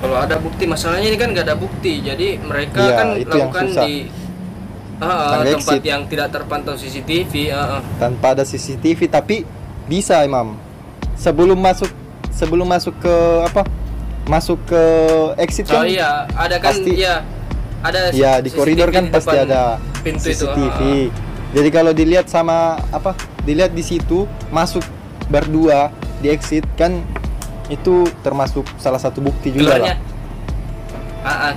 Kalau ada bukti, masalahnya ini kan nggak ada bukti, jadi mereka kan lakukan di tempat yang tidak terpantau CCTV. Tanpa ada CCTV, tapi bisa, Imam. Sebelum masuk ke apa? Masuk ke exit kan? Oh iya, ada kan? Pasti, iya, ada. Ya, di koridor kan di pasti depan ada pintu CCTV. itu. Jadi kalau dilihat dilihat di situ masuk berdua di exit kan, itu termasuk salah satu bukti juga Keluarnya,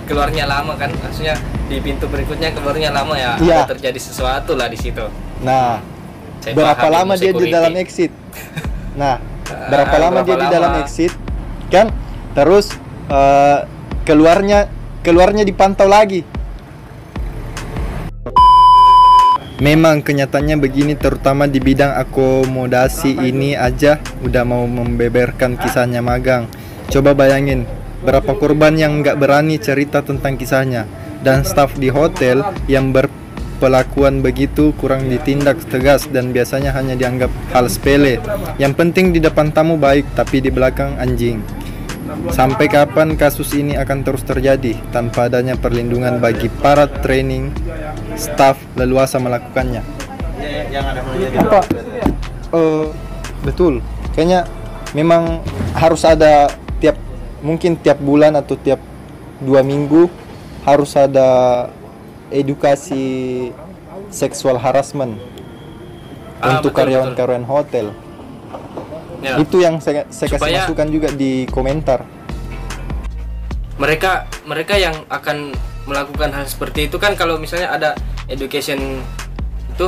keluarnya lama kan, maksudnya di pintu berikutnya keluarnya lama ya. Iya. Ada terjadi sesuatu lah di situ. Nah, Saya berapa paham lama ilmu dia di security. dalam exit? Nah, berapa lama dia di dalam exit? Kan? Terus keluarnya dipantau lagi. Memang kenyataannya begini, terutama di bidang akomodasi ini aja udah mau membeberkan kisahnya magang. Coba bayangin berapa korban yang nggak berani cerita tentang kisahnya, dan staf di hotel yang berpelakuan begitu kurang ditindak tegas dan biasanya hanya dianggap hal sepele. Yang penting di depan tamu baik, tapi di belakang anjing. Sampai kapan kasus ini akan terus terjadi tanpa adanya perlindungan bagi para training staff leluasa melakukannya? Apa? Betul. Kayaknya memang harus ada mungkin tiap bulan atau tiap 2 minggu harus ada edukasi seksual harassment untuk karyawan-karyawan hotel. Ya. Itu yang saya kasih Supaya masukan juga di komentar. Mereka yang akan melakukan hal seperti itu kan, kalau misalnya ada education itu,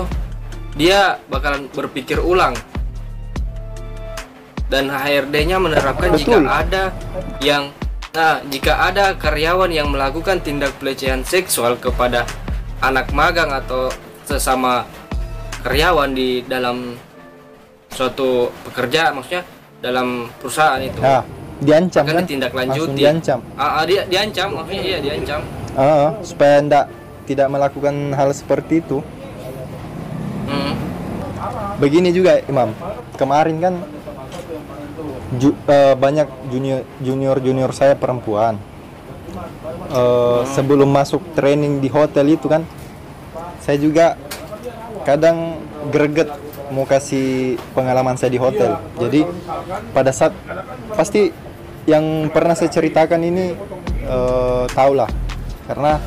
dia bakalan berpikir ulang, dan HRD-nya menerapkan. Betul. Jika ada karyawan yang melakukan tindak pelecehan seksual kepada anak magang atau sesama karyawan di dalam suatu pekerja, maksudnya dalam perusahaan itu. Nah, diancam Akan kan? ditindaklanjuti. Langsung diancam. Dia diancam, maksudnya iya diancam. Supaya tidak melakukan hal seperti itu. Begini juga Imam, kemarin kan banyak junior saya perempuan. Sebelum masuk training di hotel itu kan, saya juga kadang greget mau kasih pengalaman saya di hotel. Jadi pada saat pasti yang pernah saya ceritakan ini tahulah, karena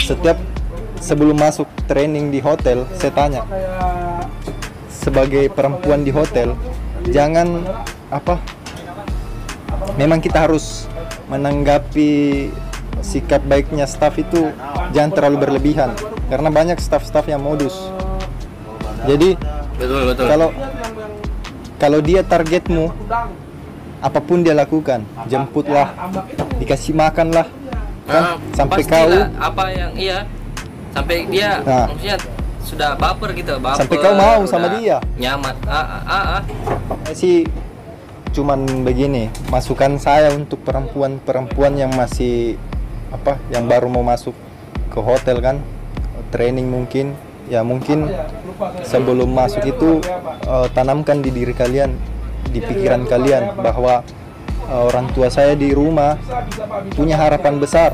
setiap sebelum masuk training di hotel saya tanya, sebagai perempuan di hotel jangan memang kita harus menanggapi sikap baiknya staff itu jangan terlalu berlebihan, karena banyak staff-staff yang modus. Jadi Betul. kalau dia targetmu, apapun dia lakukan, jemputlah, dikasih makan lah, kan? Sampai kau sampai dia maksudnya sudah baper gitu, sampai kau mau sama dia, nyaman. sih cuman begini masukan saya untuk perempuan yang masih yang baru mau masuk ke hotel kan, training mungkin sebelum masuk itu tanamkan di diri kalian, di pikiran kalian bahwa orang tua saya di rumah punya harapan besar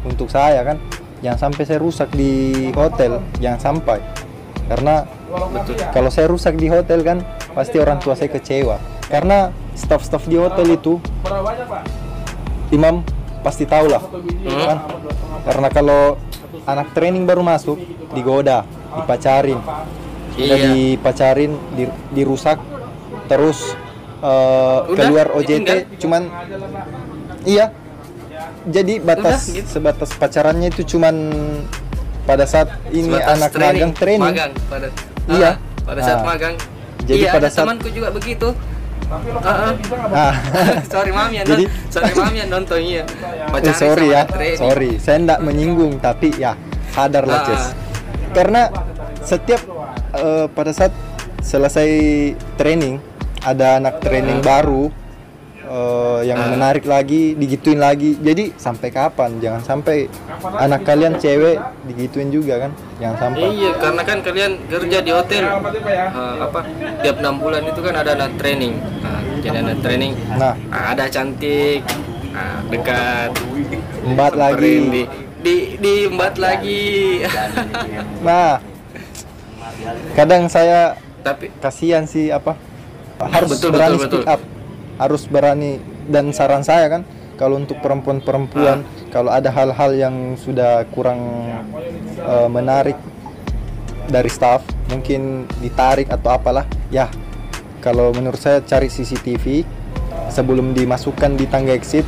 untuk saya kan, jangan sampai saya rusak di hotel, jangan sampai, karena kalau saya rusak di hotel kan pasti orang tua saya kecewa, karena staff-staff di hotel itu Imam pasti tahu lah kan, karena kalau anak training baru masuk digoda, dipacarin, dirusak, terus keluar OJT cuman jadi sebatas pacarannya itu cuman pada saat ini sebatas anak magang training pada saat magang. Jadi pada saat temanku juga begitu. Sorry mami yang nonton ya. Sorry, saya enggak menyinggung, tapi ya sadarlah Ces. Karena setiap pada saat selesai training ada anak training baru yang menarik lagi, digituin lagi. Jadi sampai kapan? Jangan sampai anak kalian cewek digituin juga kan? Jangan sampai. Iya, karena kan kalian kerja di hotel tiap 6 bulan itu kan ada anak training. Jadi anak training. Ada cantik, dekat, embat lagi. Di embat lagi. Kadang saya kasihan sih harus berani speak up. Harus berani, dan saran saya kan kalau untuk perempuan-perempuan kalau ada hal-hal yang sudah kurang menarik dari staff, mungkin ditarik atau apalah ya, kalau menurut saya cari CCTV sebelum dimasukkan di tangga exit.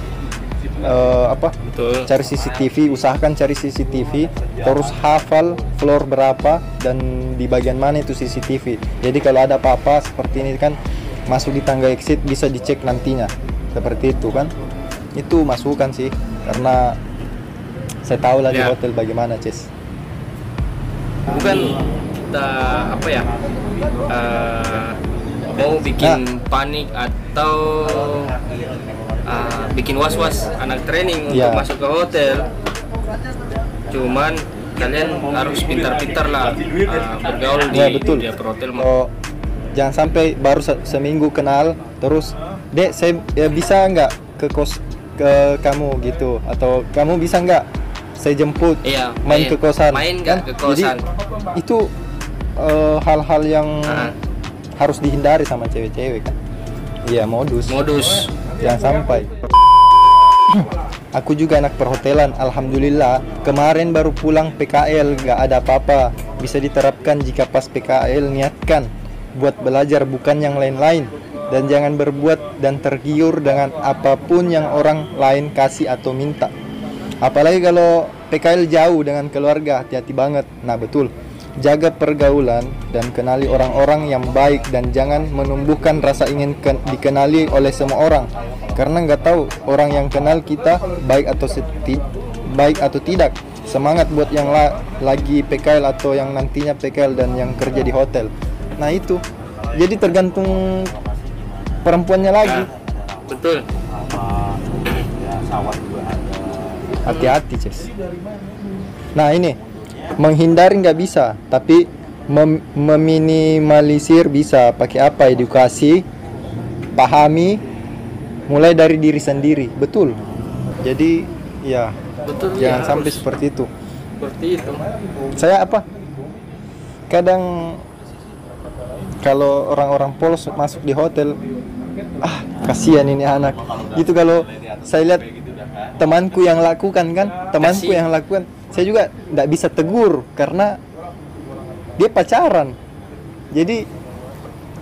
Cari CCTV, usahakan cari CCTV, terus hafal floor berapa dan di bagian mana itu CCTV. Jadi kalau ada apa-apa seperti ini kan, masuk di tangga exit bisa dicek nantinya, seperti itu kan. Itu masukan sih, karena saya tahu lah di hotel bagaimana Ces. Bukan kita mau bikin panik atau bikin was-was anak training untuk masuk ke hotel. Cuman kalian harus pintar-pintar lah bergaul di dia hotel. Jangan sampai baru seminggu kenal terus, Dek saya bisa nggak ke kamu gitu, atau kamu bisa nggak saya jemput main ke kosan kan? Ke kosan. Jadi itu hal-hal yang harus dihindari sama cewek-cewek kan. Iya, modus jangan sampai. Aku juga anak perhotelan, alhamdulillah kemarin baru pulang PKL, nggak ada apa-apa. Bisa diterapkan jika pas PKL, niatkan buat belajar bukan yang lain-lain, dan jangan berbuat dan tergiur dengan apapun yang orang lain kasih atau minta. Apalagi kalau PKL jauh dengan keluarga, hati-hati banget. Nah betul, jaga pergaulan dan kenali orang-orang yang baik, dan jangan menumbuhkan rasa ingin dikenali oleh semua orang, karena nggak tahu orang yang kenal kita baik atau tidak. semangat buat yang lagi PKL atau yang nantinya PKL dan yang kerja di hotel. Nah itu, jadi tergantung perempuannya lagi. Betul. Hati-hati, Ces. Nah ini, menghindari nggak bisa, tapi meminimalisir bisa. Pakai apa? Edukasi, pahami, mulai dari diri sendiri. Betul. Jadi ya, Betul, jangan ya, sampai harus seperti itu. seperti itu. Saya kadang kalau orang-orang polos masuk di hotel, kasihan ini anak. Itu kalau saya lihat temanku yang lakukan saya juga tidak bisa tegur karena dia pacaran. Jadi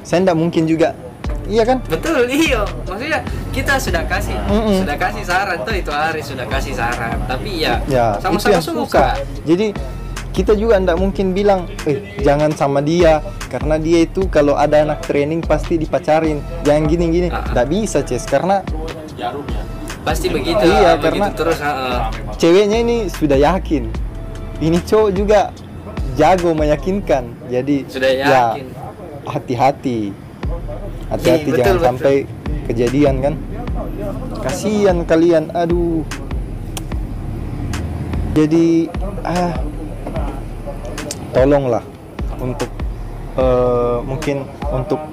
saya tidak mungkin juga, iya kan? Betul, iya. Maksudnya kita sudah kasih saran tuh, itu hari sudah kasih saran. Tapi ya itu sama-sama yang suka. Jadi kita juga tidak mungkin bilang, jangan sama dia karena dia itu kalau ada anak training pasti dipacarin. Jangan gini-gini. Tidak bisa, Ces, karena Pasti begitu. Iya, begitu karena terus. Ceweknya ini sudah yakin. Ini cowok juga jago meyakinkan. Jadi Sudah ya yakin. hati-hati. Betul, Jangan betul. sampai kejadian kan. Kasihan kalian. Aduh. Jadi tolonglah untuk mungkin untuk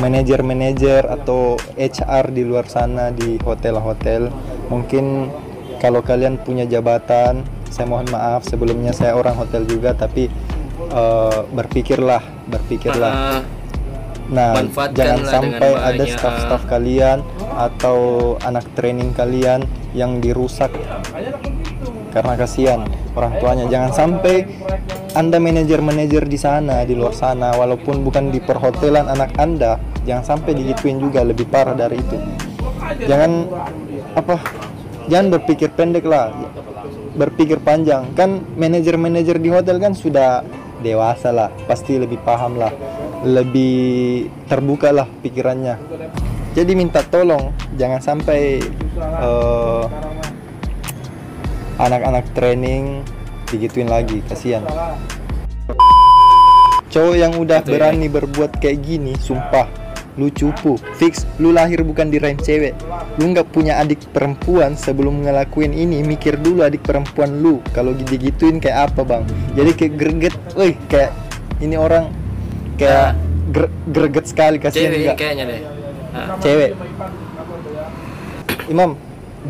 manajer-manajer atau HR di luar sana di hotel-hotel, mungkin kalau kalian punya jabatan, saya mohon maaf sebelumnya, saya orang hotel juga, tapi berpikirlah. Nah, Manfaatkanlah jangan dengan sampai ada banyak. staff-staff kalian atau anak training kalian yang dirusak karena kasihan orang tuanya. Jangan sampai Anda manajer-manajer di sana, di luar sana, walaupun bukan di perhotelan anak Anda, jangan sampai digituin juga, lebih parah dari itu. Jangan berpikir pendek lah, berpikir panjang. Kan manajer-manajer di hotel kan sudah dewasa lah, pasti lebih paham lah, lebih terbuka lah pikirannya. Jadi minta tolong, jangan sampai anak-anak training digituin lagi, kasihan. Cowok yang udah berani berbuat kayak gini, sumpah lu cupu, fix lu lahir bukan di rahim cewek. Lu nggak punya adik perempuan, sebelum ngelakuin ini mikir dulu adik perempuan lu kalau digituin kayak apa, Bang. Jadi kayak greget, kayak ini orang kayak greget sekali, kasihan Cewek juga. kayaknya deh. Cewek. Imam,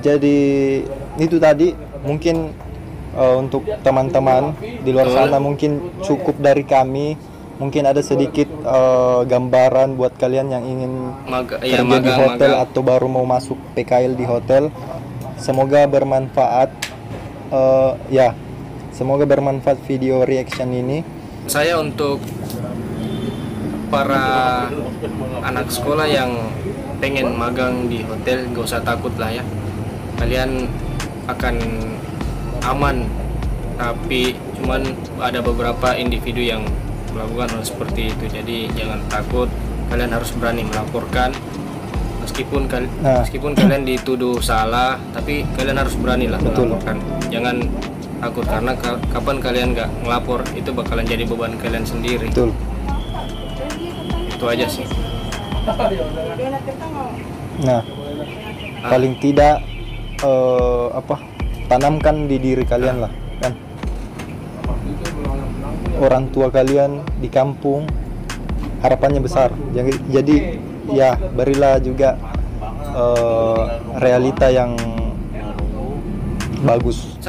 jadi itu tadi mungkin untuk teman-teman di luar sana mungkin cukup dari kami. Mungkin ada sedikit gambaran buat kalian yang ingin kerja di hotel atau baru mau masuk PKL di hotel. Semoga bermanfaat. Semoga bermanfaat video reaction ini. Saya untuk para anak sekolah yang pengen magang di hotel, gak usah takut lah ya. Kalian akan aman, tapi cuman ada beberapa individu yang melakukan hal seperti itu. Jadi jangan takut, kalian harus berani melaporkan. Meskipun kalian dituduh salah, tapi kalian harus berani lah melaporkan. Jangan takut, karena kapan kalian nggak ngelapor itu bakalan jadi beban kalian sendiri. Betul. Itu aja sih. Nah, paling tidak tanamkan di diri kalian lah, kan. Orang tua kalian di kampung harapannya besar. Jadi ya berilah juga realita yang bagus.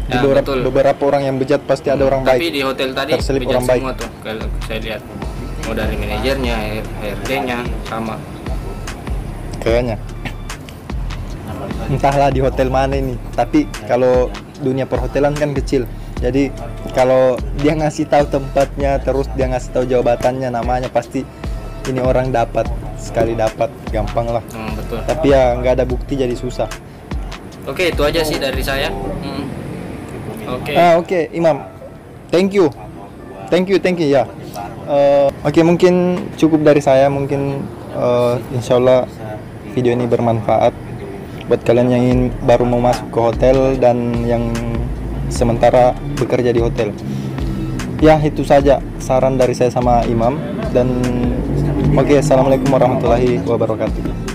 Di beberapa orang yang bejat pasti ada orang baik. Tapi di hotel tadi terselip bejat orang baik. semua tuh kalau saya lihat. Mau dari manajernya, HRD-nya sama. Kayaknya. Entahlah di hotel mana ini. Tapi kalau dunia perhotelan kan kecil. Jadi kalau dia ngasih tahu tempatnya, terus dia ngasih tahu jabatannya, namanya, pasti ini orang dapat. Sekali dapat gampang lah. Betul. Tapi ya nggak ada bukti jadi susah. Oke, itu aja sih dari saya. Oke, Imam. Thank you ya. Oke, mungkin cukup dari saya. Mungkin insyaallah video ini bermanfaat. buat kalian yang ingin baru mau masuk ke hotel dan yang sementara bekerja di hotel. Ya, itu saja saran dari saya sama Imam. Dan oke, assalamualaikum warahmatullahi wabarakatuh.